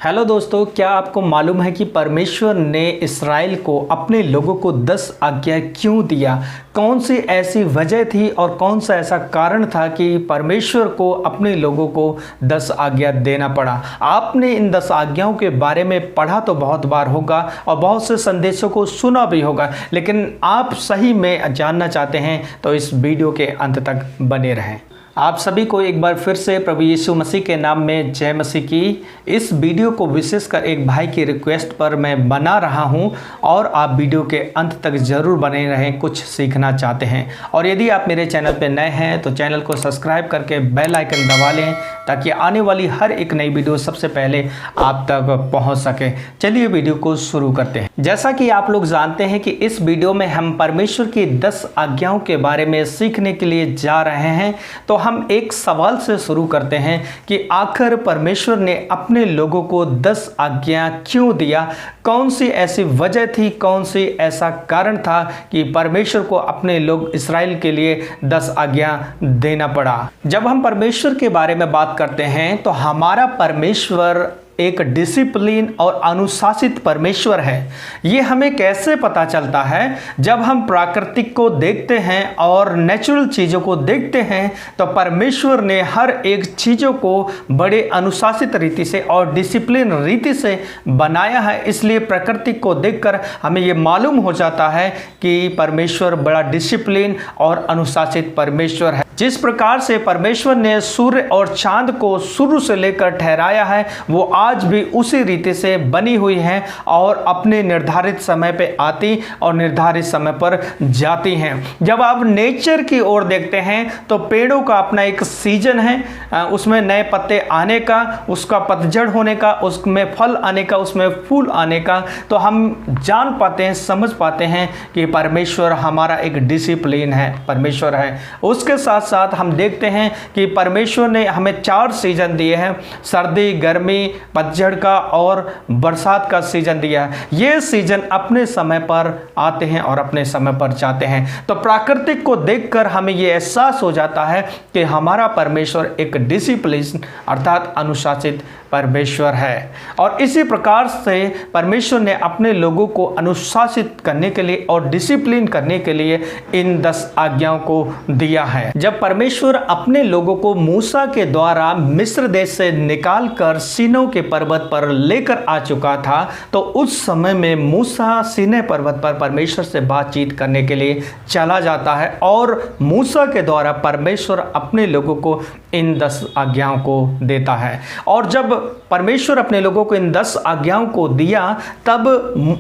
Hello दोस्तों, क्या आपको मालूम है कि परमेश्वर ने इस्राएल को अपने लोगों को 10 आज्ञा क्यों दिया? कौन सी ऐसी वजह थी और कौन सा ऐसा कारण था कि परमेश्वर को अपने लोगों को 10 आज्ञा देना पड़ा? आपने इन 10 आज्ञाओं के बारे में पढ़ा तो बहुत बार होगा और बहुत से संदेशों को सुना भी होगा, लेकिन आप सही में जानना चाहते हैं तो इस वीडियो के अंत तक बने रहें। आप सभी को एक बार फिर से प्रभु यीशु मसीह के नाम में जय मसीह की। इस वीडियो को विशेषकर एक भाई की रिक्वेस्ट पर मैं बना रहा हूं और आप वीडियो के अंत तक ज़रूर बने रहें, कुछ सीखना चाहते हैं। और यदि आप मेरे चैनल पर नए हैं तो चैनल को सब्सक्राइब करके बेल आइकन दबा लें ताकि आने वाली हर एक नई वीडियो सबसे पहले आप तक पहुंच सके। चलिए वीडियो को शुरू करते हैं। जैसा कि आप लोग जानते हैं कि इस वीडियो में हम परमेश्वर की 10 आज्ञाओं के बारे में सीखने के लिए जा रहे हैं। तो हम एक सवाल से शुरू करते हैं कि आखिर परमेश्वर ने अपने लोगों को 10 आज्ञा क्यों दिया? कौन सी ऐसी वजह थी, कौन सी ऐसा कारण था कि परमेश्वर को अपने लोग इस्राएल के लिए 10 आज्ञा देना पड़ा? जब हम परमेश्वर के बारे में बात करते हैं तो हमारा परमेश्वर एक डिसिप्लिन और अनुशासित परमेश्वर है। ये हमें कैसे पता चलता है? जब हम प्राकृतिक को देखते हैं और नेचुरल चीज़ों को देखते हैं तो परमेश्वर ने हर एक चीज़ों को बड़े अनुशासित रीति से और डिसिप्लिन रीति से बनाया है। इसलिए प्रकृति को देखकर हमें ये मालूम हो जाता है कि परमेश्वर बड़ा डिसिप्लिन और अनुशासित परमेश्वर है। जिस प्रकार से परमेश्वर ने सूर्य और चांद को शुरू से लेकर ठहराया है, वो आज भी उसी रीति से बनी हुई हैं और अपने निर्धारित समय पे आती और निर्धारित समय पर जाती हैं। जब आप नेचर की ओर देखते हैं तो पेड़ों का अपना एक सीजन है, उसमें नए पत्ते आने का, उसका पतझड़ होने का, उसमें फल आने का, उसमें फूल आने का। तो हम जान पाते हैं, समझ पाते हैं कि परमेश्वर हमारा एक डिसिप्लिन है परमेश्वर है। उसके साथ साथ हम देखते हैं कि परमेश्वर ने हमें 4 सीजन दिए हैं, सर्दी, गर्मी, पतझड़ का और बरसात का सीजन दिया है। ये सीजन अपने समय पर आते हैं और अपने समय पर जाते हैं। तो प्राकृतिक को देखकर हमें ये एहसास हो जाता है कि हमारा परमेश्वर एक डिसिप्लिन अर्थात अनुशासित परमेश्वर है। और इसी प्रकार से परमेश्वर ने अपने लोगों को अनुशासित करने के लिए और डिसिप्लिन करने के लिए इन 10 आज्ञाओं को दिया है। जब परमेश्वर अपने लोगों को मूसा के द्वारा मिस्र देश से निकालकर सीनै के पर्वत पर लेकर आ चुका था, तो उस समय में मूसा सीनै पर्वत पर परमेश्वर से बातचीत करने के लिए चला जाता है और मूसा के द्वारा परमेश्वर अपने लोगों को इन 10 आज्ञाओं को देता है। और जब परमेश्वर अपने लोगों को इन 10 आज्ञाओं को दिया, तब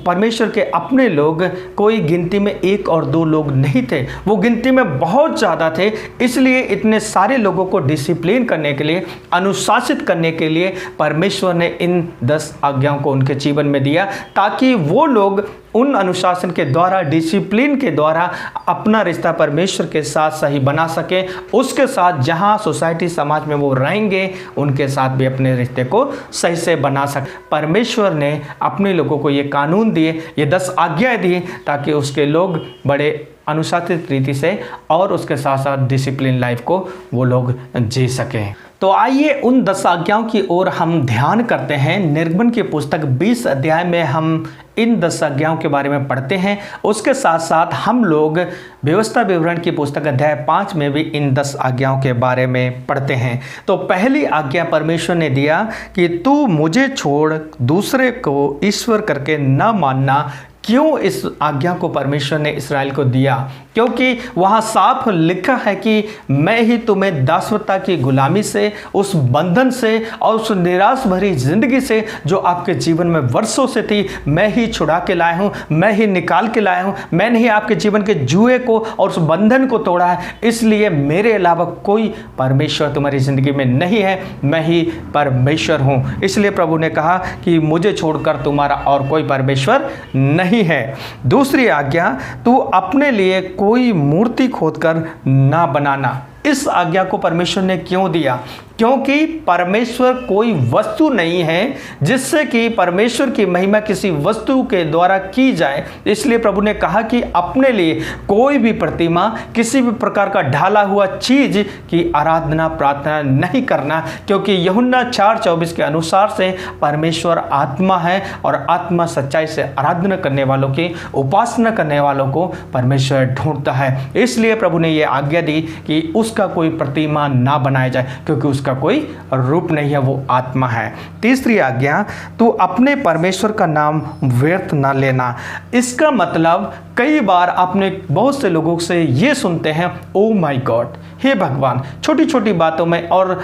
परमेश्वर के अपने लोग कोई गिनती में 1 और 2 लोग नहीं थे, वो गिनती में बहुत ज़्यादा थे। इसलिए इतने सारे लोगों को डिसिप्लिन करने के लिए, अनुशासित करने के लिए परमेश्वर ने इन 10 आज्ञाओं को उनके जीवन में दिया, ताकि वो लोग उन अनुशासन के द्वारा, डिसिप्लिन के द्वारा अपना रिश्ता परमेश्वर के साथ सही बना सके। उसके साथ जहां सोसाइटी, समाज में वो रहेंगे, उनके साथ भी अपने रिश्ते को सही से बना सके। परमेश्वर ने अपने लोगों को ये कानून दिए, ये 10 आज्ञाएं दी, ताकि उसके लोग बड़े अनुशासित रीति से और उसके साथ साथ डिसिप्लिन लाइफ को वो लोग जी सकें। तो आइए उन 10 आज्ञाओं की ओर हम ध्यान करते हैं। निर्गमन की पुस्तक 20 अध्याय में हम इन 10 आज्ञाओं के बारे में पढ़ते हैं। उसके साथ साथ हम लोग व्यवस्था विवरण की पुस्तक अध्याय 5 में भी इन 10 आज्ञाओं के बारे में पढ़ते हैं। तो पहली आज्ञा परमेश्वर ने दिया कि तू मुझे छोड़ दूसरे को ईश्वर करके न मानना। क्यों इस आज्ञा को परमेश्वर ने इस्राएल को दिया? क्योंकि वहाँ साफ लिखा है कि मैं ही तुम्हें दासवता की गुलामी से, उस बंधन से और उस निराश भरी जिंदगी से जो आपके जीवन में वर्षों से थी, मैं ही छुड़ा के लाया हूँ, मैं ही निकाल के लाया हूँ। मैंने ही आपके जीवन के जुए को और उस बंधन को तोड़ा है। इसलिए मेरे अलावा कोई परमेश्वर तुम्हारी ज़िंदगी में नहीं है, मैं ही परमेश्वर हूँ। इसलिए प्रभु ने कहा कि मुझे छोड़कर तुम्हारा और कोई परमेश्वर नहीं है। दूसरी आज्ञा, तू अपने लिए कोई मूर्ति खोदकर ना बनाना। इस आज्ञा को परमेश्वर ने क्यों दिया? क्योंकि परमेश्वर कोई वस्तु नहीं है जिससे कि परमेश्वर की महिमा किसी वस्तु के द्वारा की जाए। इसलिए प्रभु ने कहा कि अपने लिए कोई भी प्रतिमा, किसी भी प्रकार का ढाला हुआ चीज की आराधना प्रार्थना नहीं करना, क्योंकि यूहन्ना 4:24 के अनुसार से परमेश्वर आत्मा है और आत्मा सच्चाई से आराधना करने वालों की, उपासना करने वालों को परमेश्वर ढूंढता है। इसलिए प्रभु ने यह आज्ञा दी कि उसका कोई प्रतिमा ना बनाया जाए, क्योंकि उसका कोई रूप नहीं है, वो आत्मा है। तीसरी आज्ञा, तू अपने परमेश्वर का नाम व्यर्थ ना लेना। इसका मतलब कई बार आपने बहुत से लोगों से ये सुनते हैं, ओ माय गॉड, हे भगवान, छोटी छोटी बातों में, और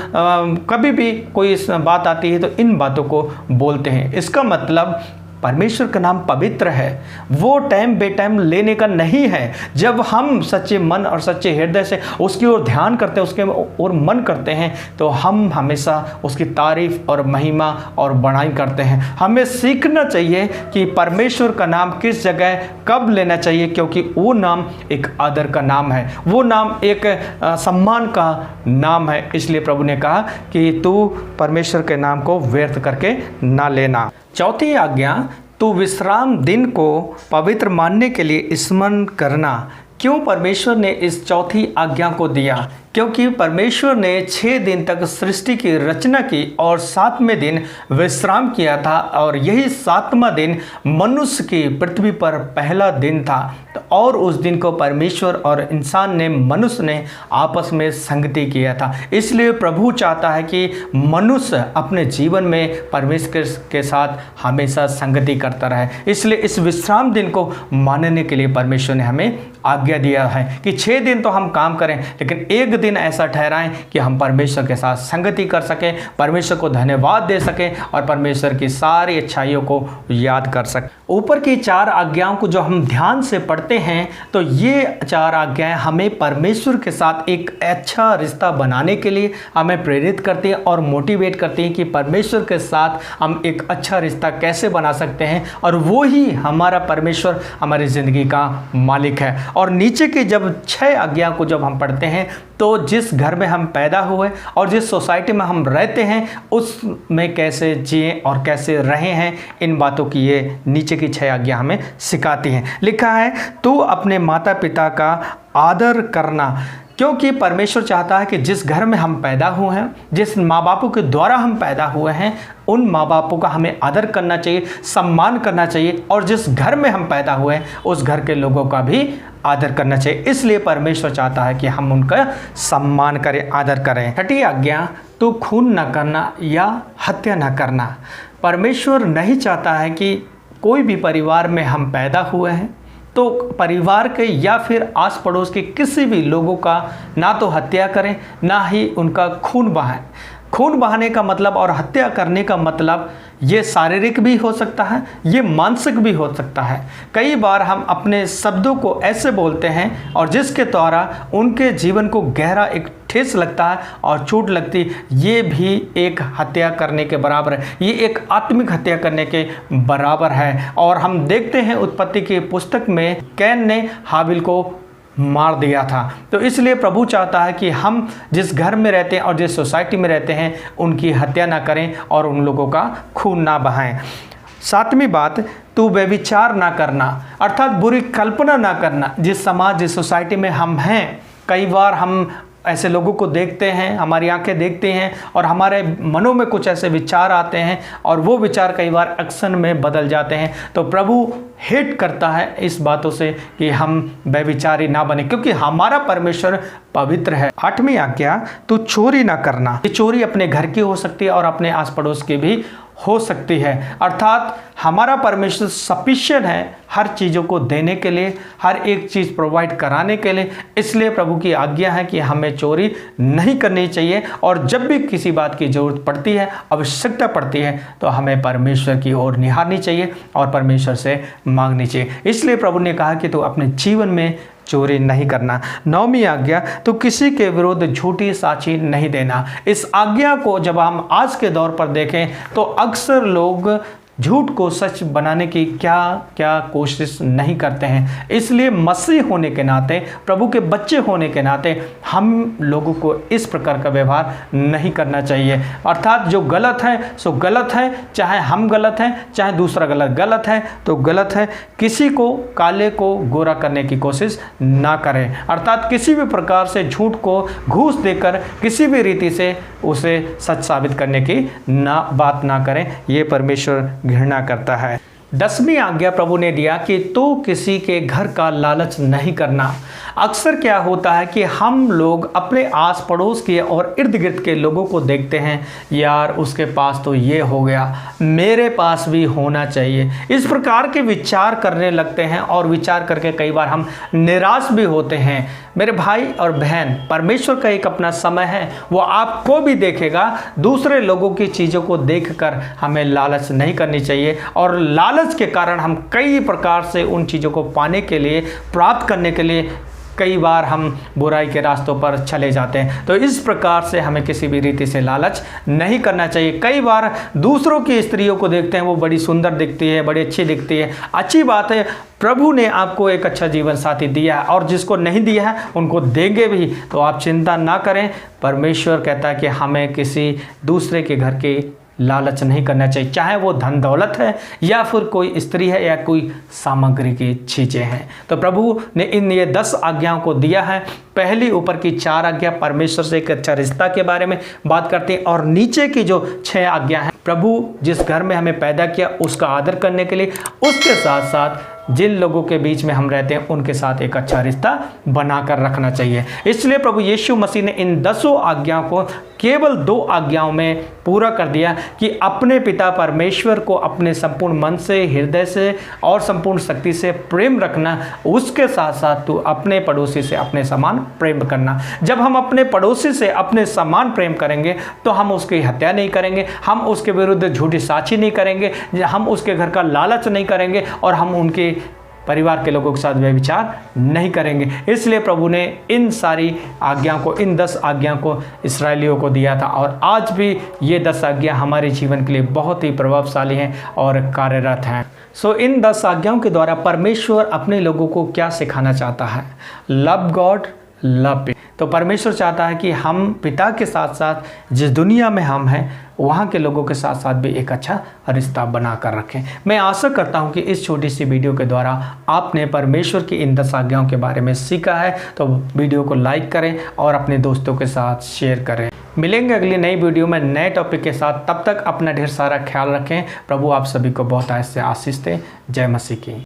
कभी भी कोई इस बात आती है तो इन बातों को बोलते हैं। इसका मतलब परमेश्वर का नाम पवित्र है, वो टाइम बेटाइम लेने का नहीं है। जब हम सच्चे मन और सच्चे हृदय से उसकी ओर ध्यान करते हैं, उसके ओर मन करते हैं, तो हम हमेशा उसकी तारीफ और महिमा और बड़ाई करते हैं। हमें सीखना चाहिए कि परमेश्वर का नाम किस जगह कब लेना चाहिए, क्योंकि वो नाम एक आदर का नाम है, वो नाम एक सम्मान का नाम है। इसलिए प्रभु ने कहा कि तू परमेश्वर के नाम को व्यर्थ करके ना लेना। चौथी आज्ञा, तो विश्राम दिन को पवित्र मानने के लिए स्मरण करना। क्यों परमेश्वर ने इस चौथी आज्ञा को दिया? क्योंकि परमेश्वर ने 6 दिन तक सृष्टि की रचना की और 7वें दिन विश्राम किया था, और यही 7वां दिन मनुष्य की पृथ्वी पर पहला दिन था। और उस दिन को परमेश्वर और इंसान ने, मनुष्य ने आपस में संगति किया था। इसलिए प्रभु चाहता है कि मनुष्य अपने जीवन में परमेश्वर के साथ हमेशा संगति करता रहे। इसलिए इस विश्राम दिन को मानने के लिए परमेश्वर ने हमें आज्ञा दिया है कि 6 दिन तो हम काम करें, लेकिन एक दिन ऐसा ठहराएं कि हम परमेश्वर के साथ संगति कर सकें, परमेश्वर को धन्यवाद दे सकें और परमेश्वर की सारी अच्छाइयों को याद कर सकें। ऊपर की 4 आज्ञाओं को जो हम ध्यान से पढ़ते हैं, तो ये 4 आज्ञाएं हमें परमेश्वर के साथ एक अच्छा रिश्ता बनाने के लिए हमें प्रेरित करती हैं और मोटिवेट करती हैं कि परमेश्वर के साथ हम एक अच्छा रिश्ता कैसे बना सकते हैं, और वो ही हमारा परमेश्वर हमारी ज़िंदगी का मालिक है। और नीचे की जब 6 आज्ञा को जब हम पढ़ते हैं, तो जिस घर में हम पैदा हुए और जिस सोसाइटी में हम रहते हैं, उसमें कैसे जिएं और कैसे रहें हैं, इन बातों की ये नीचे की 6 आज्ञा हमें सिखाती हैं। लिखा है, तू अपने माता पिता का आदर करना। क्योंकि परमेश्वर चाहता है कि जिस घर में हम पैदा हुए हैं, जिस माँ बापों के द्वारा हम पैदा हुए हैं, उन माँ बापों का हमें आदर करना चाहिए, सम्मान करना चाहिए, और जिस घर में हम पैदा हुए हैं उस घर के लोगों का भी आदर करना चाहिए। इसलिए परमेश्वर चाहता है कि हम उनका सम्मान करें, आदर करें। 6ठी आज्ञा, तो खून न करना या हत्या न करना। परमेश्वर नहीं चाहता है कि कोई भी परिवार में हम पैदा हुए हैं तो परिवार के या फिर आस पड़ोस के किसी भी लोगों का ना तो हत्या करें, ना ही उनका खून बहाएं। खून बहाने का मतलब और हत्या करने का मतलब ये शारीरिक भी हो सकता है, ये मानसिक भी हो सकता है। कई बार हम अपने शब्दों को ऐसे बोलते हैं और जिसके द्वारा उनके जीवन को गहरा एक ठेस लगता है और चोट लगती, ये भी एक हत्या करने के बराबर है, ये एक आत्मिक हत्या करने के बराबर है। और हम देखते हैं उत्पत्ति की पुस्तक में कैन ने हाबिल को मार दिया था। तो इसलिए प्रभु चाहता है कि हम जिस घर में रहते हैं और जिस सोसाइटी में रहते हैं उनकी हत्या ना करें और उन लोगों का खून ना बहाएं। 7वीं बात, तू व्यभिचार ना करना, अर्थात बुरी कल्पना ना करना। जिस समाज, जिस सोसाइटी में हम हैं, कई बार हम ऐसे लोगों को देखते हैं, हमारी आंखें देखते हैं और हमारे मनों में कुछ ऐसे विचार आते हैं और वो विचार कई बार एक्शन में बदल जाते हैं। तो प्रभु हेट करता है इस बातों से कि हम व्यभिचारी ना बने, क्योंकि हमारा परमेश्वर पवित्र है। 8वीं आज्ञा, तू चोरी ना करना। ये चोरी अपने घर की हो सकती है और अपने आस पड़ोस की भी हो सकती है। अर्थात हमारा परमेश्वर सफिशिएंट है हर चीज़ों को देने के लिए, हर एक चीज़ प्रोवाइड कराने के लिए। इसलिए प्रभु की आज्ञा है कि हमें चोरी नहीं करनी चाहिए, और जब भी किसी बात की ज़रूरत पड़ती है, आवश्यकता पड़ती है, तो हमें परमेश्वर की ओर निहारनी चाहिए और परमेश्वर से मांगनी चाहिए। इसलिए प्रभु ने कहा कि तू अपने जीवन में चोरी नहीं करना। 9वीं आज्ञा, तो किसी के विरुद्ध झूठी साक्षी नहीं देना। इस आज्ञा को जब हम आज के दौर पर देखें तो अक्सर लोग झूठ को सच बनाने की क्या क्या कोशिश नहीं करते हैं। इसलिए मसीह होने के नाते, प्रभु के बच्चे होने के नाते हम लोगों को इस प्रकार का व्यवहार नहीं करना चाहिए। अर्थात जो गलत है सो गलत है, चाहे हम गलत हैं चाहे दूसरा गलत है तो गलत है। किसी को काले को गोरा करने की कोशिश ना करें, अर्थात किसी भी प्रकार से झूठ को घूस देकर किसी भी रीति से उसे सच साबित करने की बात ना करें। ये परमेश्वर घृणा करता है। 10वीं आज्ञा प्रभु ने दिया कि तू किसी के घर का लालच नहीं करना। अक्सर क्या होता है कि हम लोग अपने आस पड़ोस के और इर्द गिर्द के लोगों को देखते हैं, यार उसके पास तो ये हो गया, मेरे पास भी होना चाहिए, इस प्रकार के विचार करने लगते हैं और विचार करके कई बार हम निराश भी होते हैं। मेरे भाई और बहन, परमेश्वर का एक अपना समय है, वो आपको भी देखेगा। दूसरे लोगों की चीज़ों को देखकर हमें लालच नहीं करनी चाहिए, और लालच के कारण हम कई प्रकार से उन चीज़ों को पाने के लिए, प्राप्त करने के लिए कई बार हम बुराई के रास्तों पर चले जाते हैं। तो इस प्रकार से हमें किसी भी रीति से लालच नहीं करना चाहिए। कई बार दूसरों की स्त्रियों को देखते हैं, वो बड़ी सुंदर दिखती है, बड़ी अच्छी दिखती है, अच्छी बात है, प्रभु ने आपको एक अच्छा जीवन साथी दिया है, और जिसको नहीं दिया है उनको देंगे भी, तो आप चिंता ना करें। परमेश्वर कहता है कि हमें किसी दूसरे के घर के लालच नहीं करना चाहिए, चाहे वो धन दौलत है या फिर कोई स्त्री है या कोई सामग्री की चीज़ें हैं। तो प्रभु ने ये 10 आज्ञाओं को दिया है। पहली ऊपर की 4 आज्ञा परमेश्वर से एक अच्छा रिश्ता के बारे में बात करती हैं, और नीचे की जो 6 आज्ञा हैं, प्रभु जिस घर में हमें पैदा किया उसका आदर करने के लिए, उसके साथ साथ जिन लोगों के बीच में हम रहते हैं उनके साथ एक अच्छा रिश्ता बनाकर रखना चाहिए। इसलिए प्रभु यीशु मसीह ने इन 10 आज्ञाओं को केवल 2 आज्ञाओं में पूरा कर दिया कि अपने पिता परमेश्वर को अपने संपूर्ण मन से, हृदय से और संपूर्ण शक्ति से प्रेम रखना, उसके साथ साथ तू अपने पड़ोसी से अपने समान प्रेम करना। जब हम अपने पड़ोसी से अपने समान प्रेम करेंगे तो हम उसकी हत्या नहीं करेंगे, हम उसके विरुद्ध झूठी साक्षी नहीं करेंगे, हम उसके घर का लालच नहीं करेंगे, और हम उनके परिवार के लोगों के साथ व्यभिचार नहीं करेंगे। इसलिए प्रभु ने इन सारी आज्ञाओं को, इन 10 आज्ञाओं को इस्राएलियों को दिया था, और आज भी ये 10 आज्ञा हमारे जीवन के लिए बहुत ही प्रभावशाली हैं और कार्यरत हैं। इन 10 आज्ञाओं के द्वारा परमेश्वर अपने लोगों को क्या सिखाना चाहता है? Love God, love people. तो परमेश्वर चाहता है कि हम पिता के साथ साथ जिस दुनिया में हम हैं वहाँ के लोगों के साथ साथ भी एक अच्छा रिश्ता बना कर रखें। मैं आशा करता हूँ कि इस छोटी सी वीडियो के द्वारा आपने परमेश्वर की इन 10 आज्ञाओं के बारे में सीखा है। तो वीडियो को लाइक करें और अपने दोस्तों के साथ शेयर करें। मिलेंगे अगली नई वीडियो में नए टॉपिक के साथ। तब तक अपना ढेर सारा ख्याल रखें। प्रभु आप सभी को बहुत ऐसे आशीष दें। जय मसीह की।